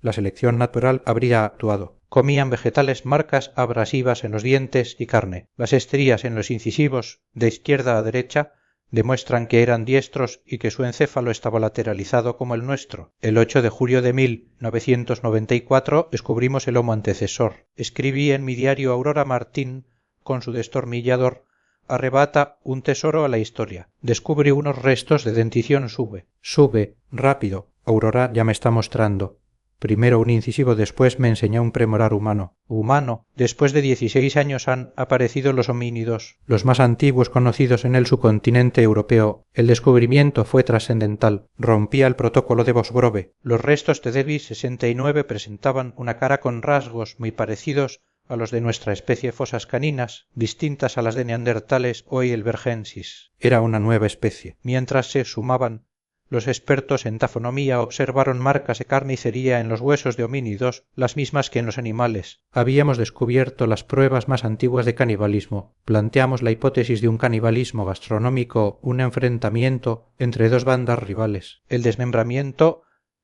La selección natural habría actuado. Comían vegetales marcas abrasivas en los dientes y carne. Las estrías en los incisivos, de izquierda a derecha, demuestran que eran diestros y que su encéfalo estaba lateralizado como el nuestro. El 8 de julio de 1994 descubrimos el Homo antecesor. Escribí en mi diario Aurora Martín, con su destornillador, arrebata un tesoro a la historia. Descubre unos restos de dentición sube. Sube, rápido. Aurora ya me está mostrando. Primero un incisivo, después me enseñó un premolar humano. Humano. Después de 16 años han aparecido los homínidos, los más antiguos conocidos en el subcontinente europeo. El descubrimiento fue trascendental. Rompía el protocolo de Bosgrove. Los restos de Davis 69 presentaban una cara con rasgos muy parecidos a los de nuestra especie fosas caninas, distintas a las de neandertales o heidelbergensis. Era una nueva especie. Mientras se sumaban, los expertos en tafonomía observaron marcas de carnicería en los huesos de homínidos, las mismas que en los animales. Habíamos descubierto las pruebas más antiguas de canibalismo. Planteamos la hipótesis de un canibalismo gastronómico, un enfrentamiento entre dos bandas rivales. El desmembramiento,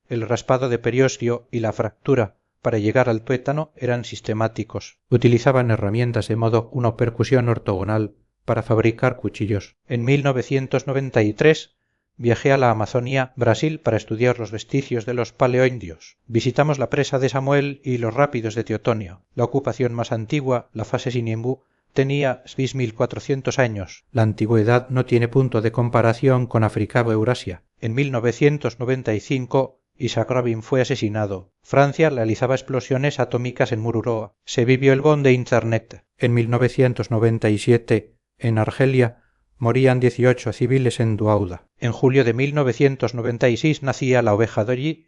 el raspado de periósteo y la fractura para llegar al tuétano eran sistemáticos. Utilizaban herramientas de modo una percusión ortogonal para fabricar cuchillos. En 1993 viajé a la Amazonia, Brasil, para estudiar los vestigios de los paleoindios. Visitamos la presa de Samuel y los rápidos de Teotonio. La ocupación más antigua, la fase Sinimbú, tenía 6.400 años. La antigüedad no tiene punto de comparación con África o Eurasia. En 1995 Isaac Rabin fue asesinado. Francia realizaba explosiones atómicas en Mururoa. Se vivió el boom de Internet. En 1997, en Argelia, morían 18 civiles en Duauda. En julio de 1996 nacía la oveja Dolly,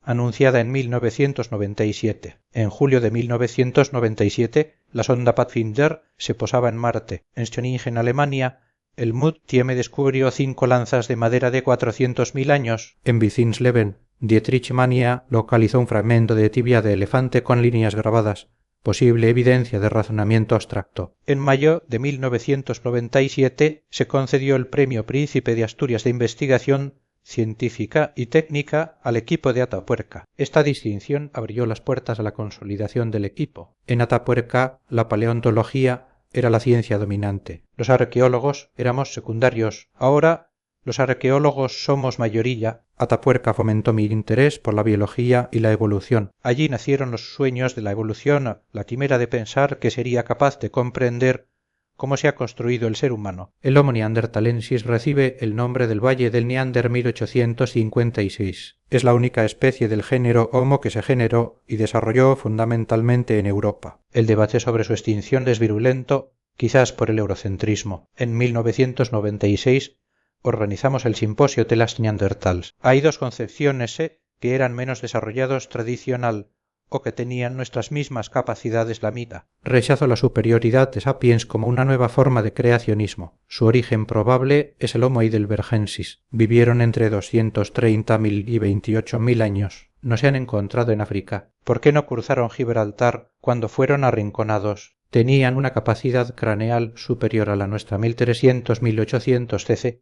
anunciada en 1997. En julio de 1997 la sonda Pathfinder se posaba en Marte. En Schöningen, Alemania, el MUD Thieme descubrió 5 lanzas de madera de 400.000 años. En Wizinsleben, Dietrich Mania localizó un fragmento de tibia de elefante con líneas grabadas, posible evidencia de razonamiento abstracto. En mayo de 1997 se concedió el Premio Príncipe de Asturias de Investigación Científica y Técnica al equipo de Atapuerca. Esta distinción abrió las puertas a la consolidación del equipo. En Atapuerca, la paleontología era la ciencia dominante. Los arqueólogos éramos secundarios. Ahora los arqueólogos somos mayoría. Atapuerca fomentó mi interés por la biología y la evolución. Allí nacieron los sueños de la evolución, la quimera de pensar que sería capaz de comprender cómo se ha construido el ser humano. El Homo neanderthalensis recibe el nombre del Valle del Neander 1856. Es la única especie del género Homo que se generó y desarrolló fundamentalmente en Europa. El debate sobre su extinción es virulento, quizás por el eurocentrismo. En 1996 organizamos el simposio de las Neandertals. Hay dos concepciones que eran menos desarrollados tradicional o que tenían nuestras mismas capacidades la mitad. Rechazo la superioridad de Sapiens como una nueva forma de creacionismo. Su origen probable es el Homo heidelbergensis. Vivieron entre 230.000 y 28.000 años. No se han encontrado en África. ¿Por qué no cruzaron Gibraltar cuando fueron arrinconados? Tenían una capacidad craneal superior a la nuestra, 1300-1800 cc,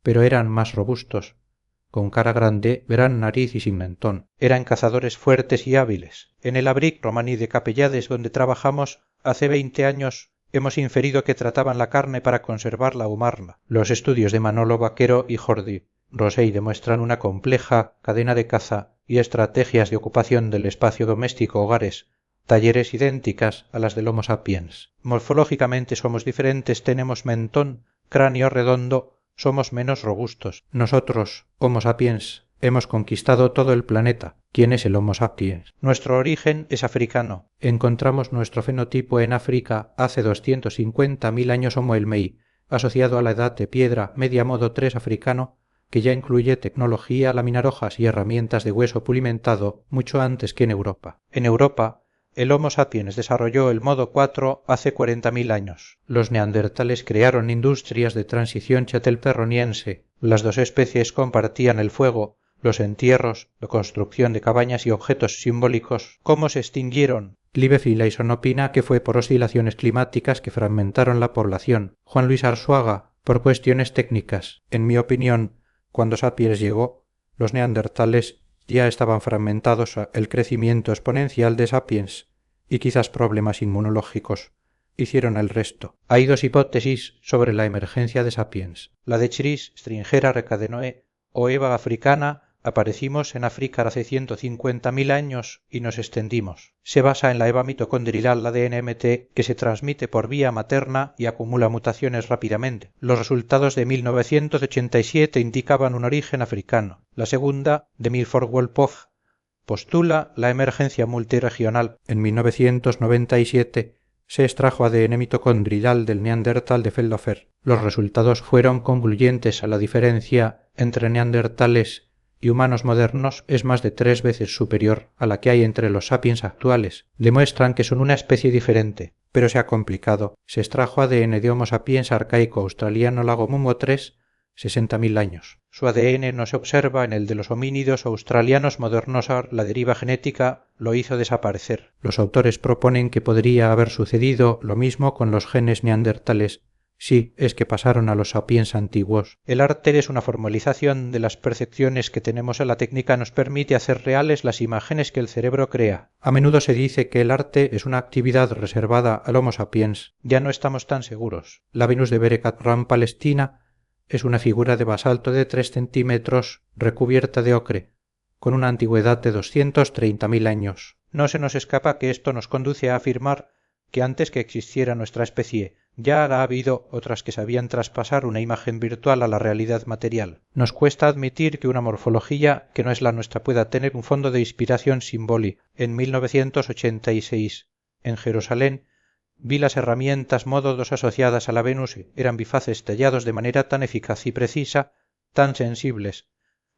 pero eran más robustos, con cara grande, gran nariz y sin mentón. Eran cazadores fuertes y hábiles. En el abric romaní de Capellades, donde trabajamos, hace 20 años hemos inferido que trataban la carne para conservarla o humarla. Los estudios de Manolo Vaquero y Jordi Rosell demuestran una compleja cadena de caza y estrategias de ocupación del espacio doméstico, hogares, talleres idénticas a las del Homo sapiens. Morfológicamente somos diferentes, tenemos mentón, cráneo redondo, somos menos robustos. Nosotros, Homo sapiens, hemos conquistado todo el planeta. ¿Quién es el Homo sapiens? Nuestro origen es africano. Encontramos nuestro fenotipo en África hace 250.000 años Homo elmei, asociado a la edad de piedra media modo 3 africano, que ya incluye tecnología, laminar hojas y herramientas de hueso pulimentado mucho antes que en Europa. En Europa, el Homo sapiens desarrolló el modo 4 hace 40.000 años. Los neandertales crearon industrias de transición chattelperroniense. Las dos especies compartían el fuego, los entierros, la construcción de cabañas y objetos simbólicos. ¿Cómo se extinguieron? Liebe Finlayson opina que fue por oscilaciones climáticas que fragmentaron la población. Juan Luis Arzuaga, por cuestiones técnicas. En mi opinión, cuando Sapiens llegó, los neandertales ya estaban fragmentados. El crecimiento exponencial de Sapiens y quizás problemas inmunológicos hicieron el resto. Hay dos hipótesis sobre la emergencia de Sapiens. La de Chris, Stringera recadenoe o Eva africana. Aparecimos en África hace 150.000 años y nos extendimos. Se basa en la Eva mitocondrial, la DNMT, que se transmite por vía materna y acumula mutaciones rápidamente. Los resultados de 1987 indicaban un origen africano. La segunda, de Milford-Wolpoff, postula la emergencia multiregional. En 1997 se extrajo ADN mitocondrial del neandertal de Feldhofer. Los resultados fueron concluyentes. A la diferencia entre neandertales y humanos modernos es más de 3 veces superior a la que hay entre los sapiens actuales. Demuestran que son una especie diferente, pero se ha complicado. Se extrajo ADN de Homo sapiens arcaico australiano Lagomumo 3, 60.000 años. Su ADN no se observa en el de los homínidos australianos modernos. La deriva genética lo hizo desaparecer. Los autores proponen que podría haber sucedido lo mismo con los genes neandertales. Sí, es que pasaron a los sapiens antiguos. El arte es una formalización de las percepciones que tenemos. La técnica nos permite hacer reales las imágenes que el cerebro crea. A menudo se dice que el arte es una actividad reservada al Homo sapiens. Ya no estamos tan seguros. La Venus de Berekat Ram palestina es una figura de basalto de 3 centímetros recubierta de ocre, con una antigüedad de 230.000 años. No se nos escapa que esto nos conduce a afirmar que antes que existiera nuestra especie ya ha habido otras que sabían traspasar una imagen virtual a la realidad material. Nos cuesta admitir que una morfología que no es la nuestra pueda tener un fondo de inspiración simbólica. En 1986, en Jerusalén, vi las herramientas modo 2 asociadas a la Venus. Eran bifaces tallados de manera tan eficaz y precisa, tan sensibles,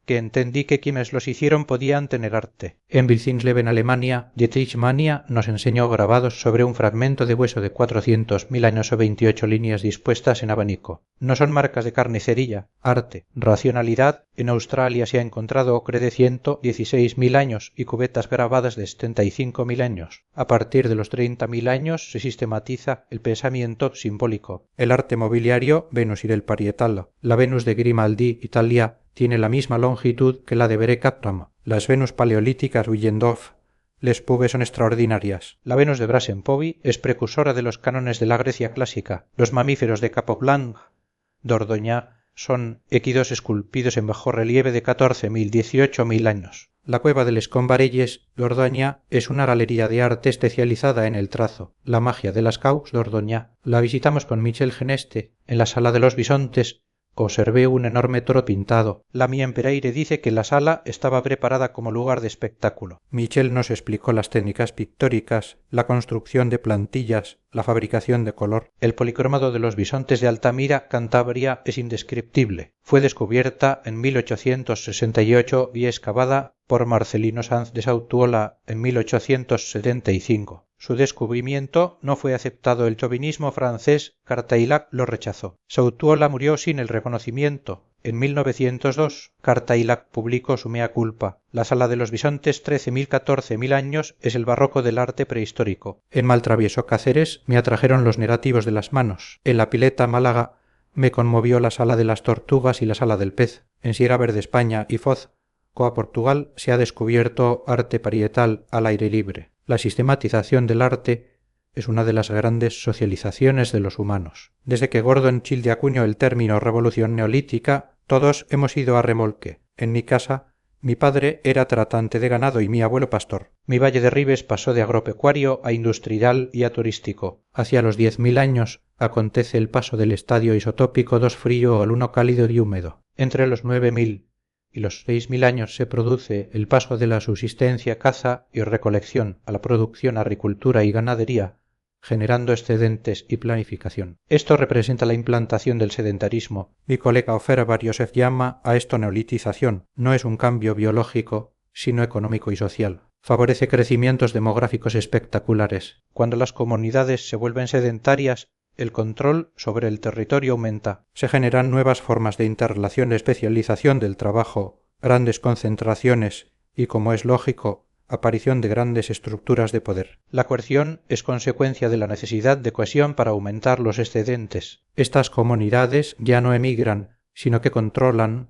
que entendí que quienes los hicieron podían tener arte. En Wilhelmsleben, Alemania, Dietrich Mania nos enseñó grabados sobre un fragmento de hueso de 400.000 años o 28 líneas dispuestas en abanico. No son marcas de carnicería, arte, racionalidad. En Australia se ha encontrado ocre de 116.000 años y cubetas grabadas de 75.000 años. A partir de los 30.000 años se sistematiza el pensamiento simbólico. El arte mobiliario, Venus ir el parietalo. La Venus de Grimaldi, Italia, tiene la misma longitud que la de Berekat Ram. Las Venus paleolíticas Willendorf, Les Pube son extraordinarias. La Venus de Brasempouy es precursora de los cánones de la Grecia clásica. Los mamíferos de Capoblanc, Dordoña, son equidos esculpidos en bajo relieve de 14.000, 18.000 años. La cueva del Escombarelles, Dordoña, es una galería de arte especializada en el trazo. La magia de las Caux, Dordoña, la visitamos con Michel Geneste en la Sala de los Bisontes, Observé un enorme toro pintado. La Miempereire dice que la sala estaba preparada como lugar de espectáculo. Michel nos explicó las técnicas pictóricas, la construcción de plantillas, la fabricación de color. El policromado de los bisontes de Altamira, Cantabria, es indescriptible. Fue descubierta en 1868 y excavada por Marcelino Sanz de Sautuola en 1875. Su descubrimiento no fue aceptado. El chauvinismo francés, Cartaillac lo rechazó. Sautuola murió sin el reconocimiento. En 1902, Cartaillac publicó su mea culpa. La sala de los bisontes, 13.000-14.000 años, es el barroco del arte prehistórico. En Maltravieso, Cáceres, me atrajeron los negativos de las manos. En La Pileta, Málaga, me conmovió la sala de las tortugas y la sala del pez. En Sierra Verde, España y Foz, Coa Portugal, se ha descubierto arte parietal al aire libre. La sistematización del arte es una de las grandes socializaciones de los humanos. Desde que Gordon Childe acuñó el término revolución neolítica, todos hemos ido a remolque. En mi casa, mi padre era tratante de ganado y mi abuelo pastor. Mi Valle de Ribes pasó de agropecuario a industrial y a turístico. Hacia los 10.000 años acontece el paso del estadio isotópico 2 frío al 1 cálido y húmedo. Entre los 9.000 y los 6.000 años se produce el paso de la subsistencia caza y recolección a la producción agricultura y ganadería, generando excedentes y planificación. Esto representa la implantación del sedentarismo. Mi colega Ofer Bariosef llama a esto neolitización. No es un cambio biológico, sino económico y social. Favorece crecimientos demográficos espectaculares. Cuando las comunidades se vuelven sedentarias, el control sobre el territorio aumenta. Se generan nuevas formas de interrelación y especialización del trabajo, grandes concentraciones y, como es lógico, aparición de grandes estructuras de poder. La coerción es consecuencia de la necesidad de cohesión para aumentar los excedentes. Estas comunidades ya no emigran, sino que controlan,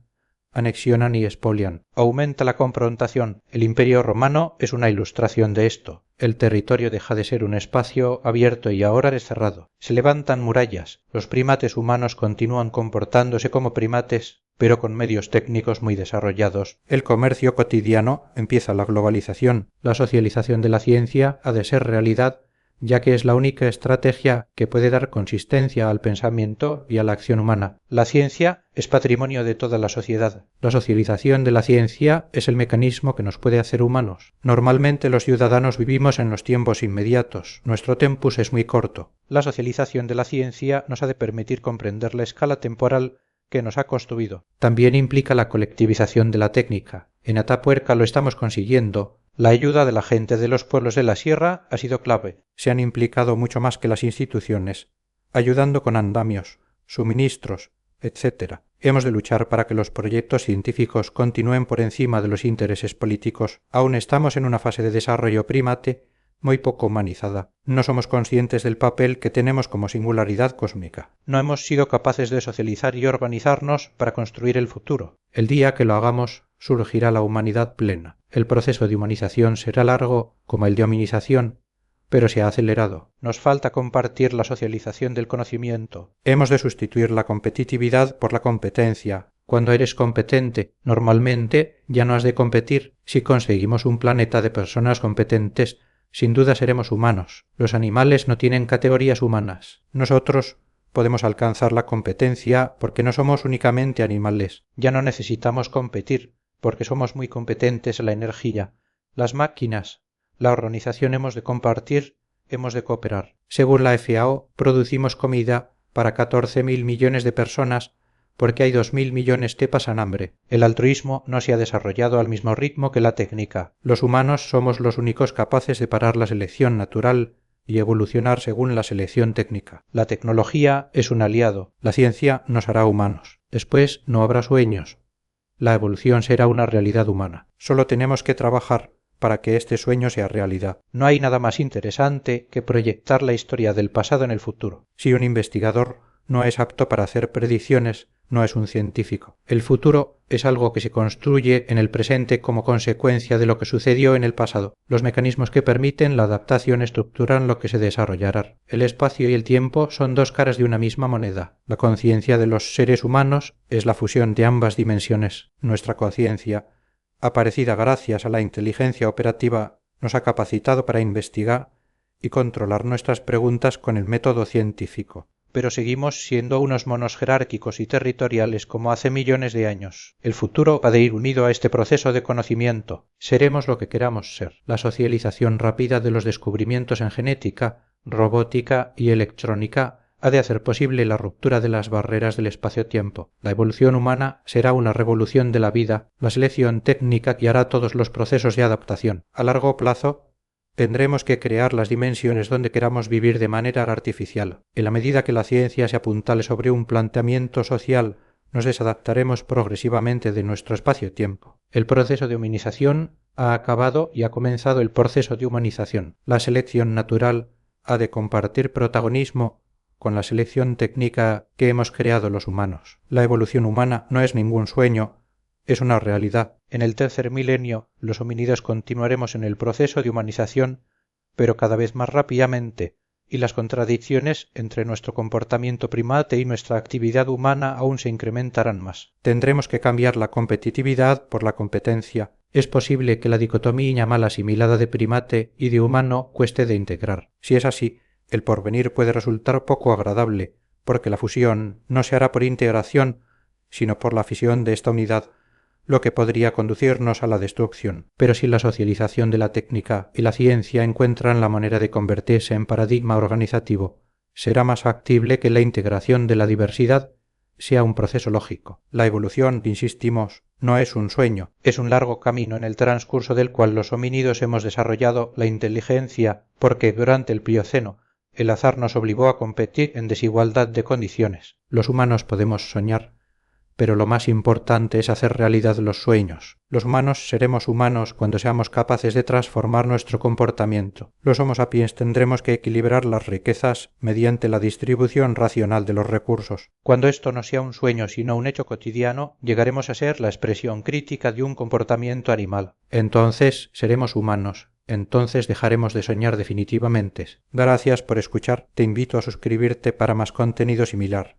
anexionan y expolian. Aumenta la confrontación. El Imperio Romano es una ilustración de esto. El territorio deja de ser un espacio abierto y ahora es cerrado. Se levantan murallas. Los primates humanos continúan comportándose como primates, pero con medios técnicos muy desarrollados. El comercio cotidiano empieza la globalización. La socialización de la ciencia ha de ser realidad, ya que es la única estrategia que puede dar consistencia al pensamiento y a la acción humana. La ciencia es patrimonio de toda la sociedad. La socialización de la ciencia es el mecanismo que nos puede hacer humanos. Normalmente los ciudadanos vivimos en los tiempos inmediatos. Nuestro tempus es muy corto. La socialización de la ciencia nos ha de permitir comprender la escala temporal que nos ha construido. También implica la colectivización de la técnica. En Atapuerca lo estamos consiguiendo. La ayuda de la gente de los pueblos de la sierra ha sido clave. Se han implicado mucho más que las instituciones, ayudando con andamios, suministros, etc. Hemos de luchar para que los proyectos científicos continúen por encima de los intereses políticos. Aún estamos en una fase de desarrollo primate muy poco humanizada. No somos conscientes del papel que tenemos como singularidad cósmica. No hemos sido capaces de socializar y organizarnos para construir el futuro. El día que lo hagamos, surgirá la humanidad plena. El proceso de humanización será largo como el de hominización, pero se ha acelerado. Nos falta compartir la socialización del conocimiento. Hemos de sustituir la competitividad por la competencia. Cuando eres competente, normalmente ya no has de competir. Si conseguimos un planeta de personas competentes, sin duda seremos humanos. Los animales no tienen categorías humanas. Nosotros podemos alcanzar la competencia porque no somos únicamente animales. Ya no necesitamos competir, porque somos muy competentes en la energía. Las máquinas, la organización hemos de compartir, hemos de cooperar. Según la FAO, producimos comida para 14.000 millones de personas porque hay 2.000 millones que pasan hambre. El altruismo no se ha desarrollado al mismo ritmo que la técnica. Los humanos somos los únicos capaces de parar la selección natural y evolucionar según la selección técnica. La tecnología es un aliado. La ciencia nos hará humanos. Después no habrá sueños. La evolución será una realidad humana. Solo tenemos que trabajar para que este sueño sea realidad. No hay nada más interesante que proyectar la historia del pasado en el futuro. Si un investigador no es apto para hacer predicciones, no es un científico. El futuro es algo que se construye en el presente como consecuencia de lo que sucedió en el pasado. Los mecanismos que permiten la adaptación estructuran lo que se desarrollará. El espacio y el tiempo son dos caras de una misma moneda. La conciencia de los seres humanos es la fusión de ambas dimensiones. Nuestra conciencia, aparecida gracias a la inteligencia operativa, nos ha capacitado para investigar y controlar nuestras preguntas con el método científico. pero seguimos siendo unos monos jerárquicos y territoriales como hace millones de años. El futuro ha de ir unido a este proceso de conocimiento. Seremos lo que queramos ser. La socialización rápida de los descubrimientos en genética, robótica y electrónica ha de hacer posible la ruptura de las barreras del espacio-tiempo. La evolución humana será una revolución de la vida, la selección técnica guiará todos los procesos de adaptación. A largo plazo, tendremos que crear las dimensiones donde queramos vivir de manera artificial. En la medida que la ciencia se apuntale sobre un planteamiento social, nos desadaptaremos progresivamente de nuestro espacio-tiempo. El proceso de humanización ha acabado y ha comenzado el proceso de humanización. La selección natural ha de compartir protagonismo con la selección técnica que hemos creado los humanos. La evolución humana no es ningún sueño, es una realidad. En el tercer milenio, los homínidos continuaremos en el proceso de humanización, pero cada vez más rápidamente, y las contradicciones entre nuestro comportamiento primate y nuestra actividad humana aún se incrementarán más. Tendremos que cambiar la competitividad por la competencia. Es posible que la dicotomía mal asimilada de primate y de humano cueste de integrar. Si es así, el porvenir puede resultar poco agradable, porque la fusión no se hará por integración, sino por la fisión de esta unidad, lo que podría conducirnos a la destrucción. Pero si la socialización de la técnica y la ciencia encuentran la manera de convertirse en paradigma organizativo, será más factible que la integración de la diversidad sea un proceso lógico. La evolución, insistimos, no es un sueño, es un largo camino en el transcurso del cual los homínidos hemos desarrollado la inteligencia porque durante el Plioceno el azar nos obligó a competir en desigualdad de condiciones. Los humanos podemos soñar, pero lo más importante es hacer realidad los sueños. Los humanos seremos humanos cuando seamos capaces de transformar nuestro comportamiento. Los Homo sapiens tendremos que equilibrar las riquezas mediante la distribución racional de los recursos. Cuando esto no sea un sueño sino un hecho cotidiano, llegaremos a ser la expresión crítica de un comportamiento animal. Entonces seremos humanos. Entonces dejaremos de soñar definitivamente. Gracias por escuchar. Te invito a suscribirte para más contenido similar.